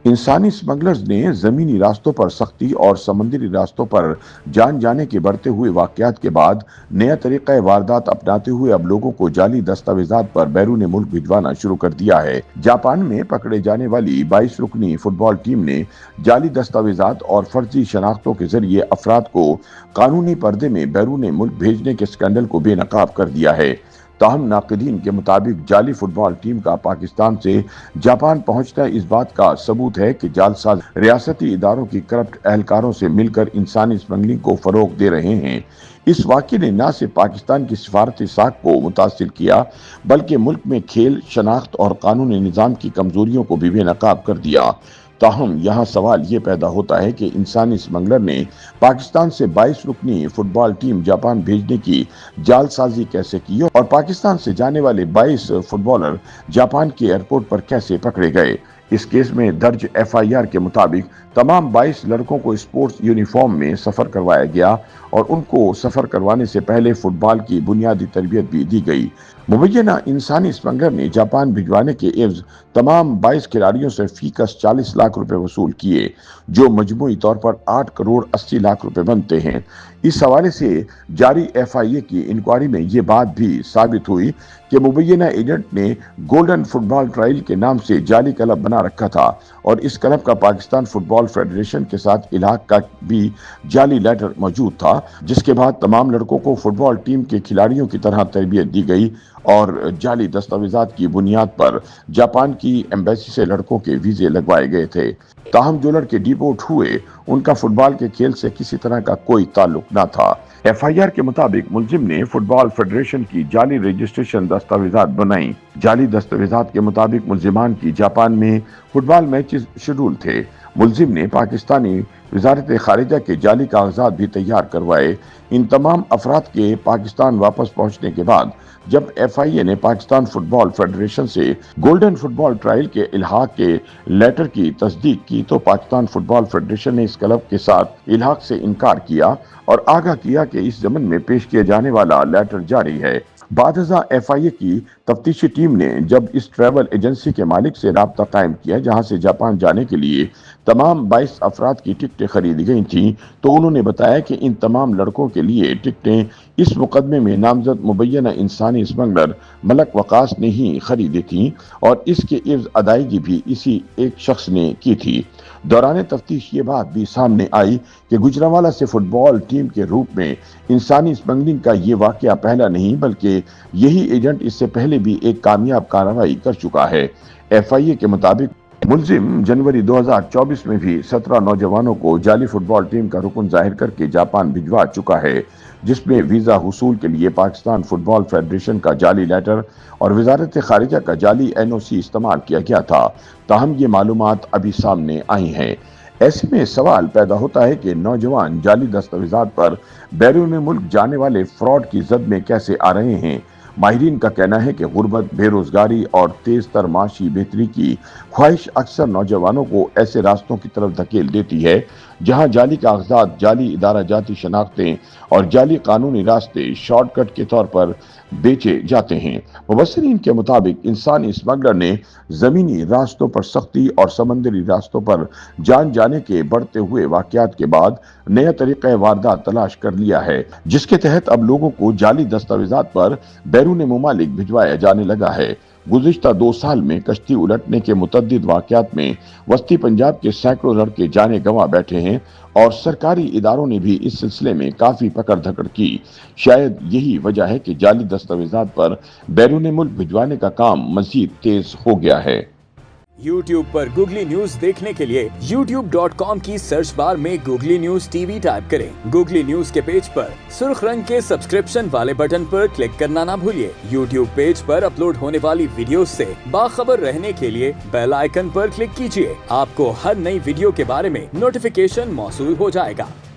इंसानी स्मगलर्स ने जमीनी रास्तों पर सख्ती और समुद्री रास्तों पर जान जाने के बढ़ते हुए वाकयात के बाद नया तरीका वारदात अपनाते हुए अब लोगों को जाली दस्तावेजात पर बैरून मुल्क भिजवाना शुरू कर दिया है। जापान में पकड़े जाने वाली 22 रुकनी फुटबॉल टीम ने जाली दस्तावेजात और फर्जी शनाख्तों के जरिए अफराद को कानूनी पर्दे में बैरून मुल्क भेजने के स्कैंडल को बेनकाब कर दिया है। ताहम नाक़दीन के मुताबिक जाली फुटबॉल टीम का पाकिस्तान से जापान पहुंचना इस बात का सबूत है कि जालसाज रियासती इदारों की करप्ट एहलकारों से मिलकर इंसानी स्मगलिंग को फरोग दे रहे हैं। इस वाक़े ने न सिर्फ पाकिस्तान की सिफारती साख को मुतासिर किया बल्कि मुल्क में खेल, शनाख्त और कानूनी निज़ाम की कमजोरियों को भी बेनकाब कर दिया। ताहम यहाँ सवाल ये पैदा होता है कि इंसानी स्मगलर ने पाकिस्तान से 22 रुकनी फुटबॉल टीम जापान भेजने की जालसाजी कैसे की और पाकिस्तान से जाने वाले 22 फुटबॉलर जापान के एयरपोर्ट पर कैसे पकड़े गए। इस केस में दर्ज एफआईआर के मुताबिक तमाम 22 लड़कों को स्पोर्ट्स यूनिफॉर्म में सफर करवाया गया और उनको सफर करवाने से पहले फुटबॉल की बुनियादी तरबियत भी दी गई। मुबैना इंसानी स्मगलर ने जापान भिजवाने के एवज तमाम 22 खिलाड़ियों से फीकस 40 लाख रुपए वसूल किए, जो मजमूई तौर पर 8 करोड़ 80 लाख रुपए बनते हैं। इस हवाले से जारी एफआईए की इंक्वायरी में ये बात भी साबित हुई कि मुबैना एजेंट ने गोल्डन फुटबॉल ट्रायल के नाम से जाली क्लब बना रखा था और इस क्लब का पाकिस्तान फुटबॉल फेडरेशन के साथ इलाक का भी जाली लेटर मौजूद था, जिसके बाद तमाम लड़कों को फुटबॉल टीम के खिलाड़ियों की तरह तरबियत दी गई और जाली दस्तावेजात की बुनियाद पर जापान की एम्बेसी से लड़कों के वीजे लगवाए गए थे। ताहम जो लड़के डिपोर्ट हुए उनका फुटबॉल के खेल से किसी तरह का कोई ताल्लुक न था। एफआईआर के मुताबिक मुलजिम ने फुटबॉल फेडरेशन की जाली रजिस्ट्रेशन दस्तावेजात बनाई। जाली दस्तावेजात के मुताबिक मुलजिमान की जापान में फुटबॉल मैचेस शेड्यूल थे। मुलजिम ने पाकिस्तानी वजारत खारिजा के जाली कागजात भी तैयार करवाए। इन तमाम अफराद के पाकिस्तान वापस पहुंचने के बाद जब एफआईए ने पाकिस्तान फुटबॉल फेडरेशन से गोल्डन फुटबॉल ट्रायल के इल्हाक के लेटर की तस्दीक की तो पाकिस्तान फुटबॉल फेडरेशन ने इस क्लब के साथ इल्हाक से इनकार किया और आगाह किया कि इस जमन में पेश किया जाने वाला लेटर जारी है। बादजा एफआईए की तफ्तीशी टीम ने जब इस ट्रैवल एजेंसी के मालिक से राब्ता कायम किया जहां से जापान जाने के लिए तमाम 22 अफराद की टिकटें खरीदी गई थीं, तो उन्होंने बताया कि इन तमाम लड़कों के लिए टिकटें इस मुकदमे में नामजद मुबैना इंसानी स्मगलर मलक वकास ने ही खरीदी थीं और इसके एवज अदायगी भी इसी एक शख्स ने की थी। दौरान तफ्तीश ये बात भी सामने आई कि गुजरांवाला से फुटबॉल टीम के रूप में इंसानी स्मगलिंग का ये वाकया पहला नहीं बल्कि यही एजेंट इससे पहले भी एक कामयाब कार्रवाई कर चुका है। एफआईए के मुताबिक मुलजिम जनवरी 2024 में भी 17 नौजवानों को जाली फुटबॉल टीम का रुकन जाहिर करके जापान भिजवा चुका है, जिसमें वीजा हुसूल के लिए पाकिस्तान फुटबॉल फेडरेशन का जाली लेटर और वजारत खारिजा का जाली एनओसी इस्तेमाल किया गया था। ताहम ये मालूमात अभी सामने आई हैं। ऐसे में सवाल पैदा होता है कि नौजवान जाली दस्तावेजात पर बैरून मुल्क जाने वाले फ्रॉड की जद में कैसे आ रहे हैं। माहिरीन का कहना है कि गुर्बत, बेरोजगारी और तेज तर माशी बेहतरी की ख्वाहिश अक्सर नौजवानों को ऐसे रास्तों की तरफ धकेल देती है जहां जाली कागजात, जाली इदारा जाती शनाख्तें और जाली कानूनी रास्ते शॉर्टकट के तौर पर बेचे जाते हैं। मुबस्सिरीन के मुताबिक इंसानी स्मगलर ने जमीनी रास्तों पर सख्ती और समंदरी रास्तों पर जान जाने के बढ़ते हुए वाकयात के बाद नया तरीका वारदात तलाश कर लिया है, जिसके तहत अब लोगों को जाली दस्तावेजात पर बैरून मुमालिक भिजवाया जाने लगा है। गुज़िश्ता 2 साल में कश्ती उलटने के मुतद्दिद वाकयात में वस्ती पंजाब के सैकड़ों लड़के जाने गंवा बैठे हैं और सरकारी इदारों ने भी इस सिलसिले में काफी पकड़ धकड़ की। शायद यही वजह है कि जाली दस्तावेजात पर बैरून मुल्क भिजवाने का काम मजीद तेज हो गया है। YouTube पर गूगली न्यूज देखने के लिए youtube.com की सर्च बार में गूगली न्यूज टीवी टाइप करें। गूगली न्यूज के पेज पर सुर्ख रंग के सब्सक्रिप्शन वाले बटन पर क्लिक करना ना भूलिए। YouTube पेज पर अपलोड होने वाली वीडियोस से बाखबर रहने के लिए बेल आइकन पर क्लिक कीजिए। आपको हर नई वीडियो के बारे में नोटिफिकेशन मौसूल हो जाएगा।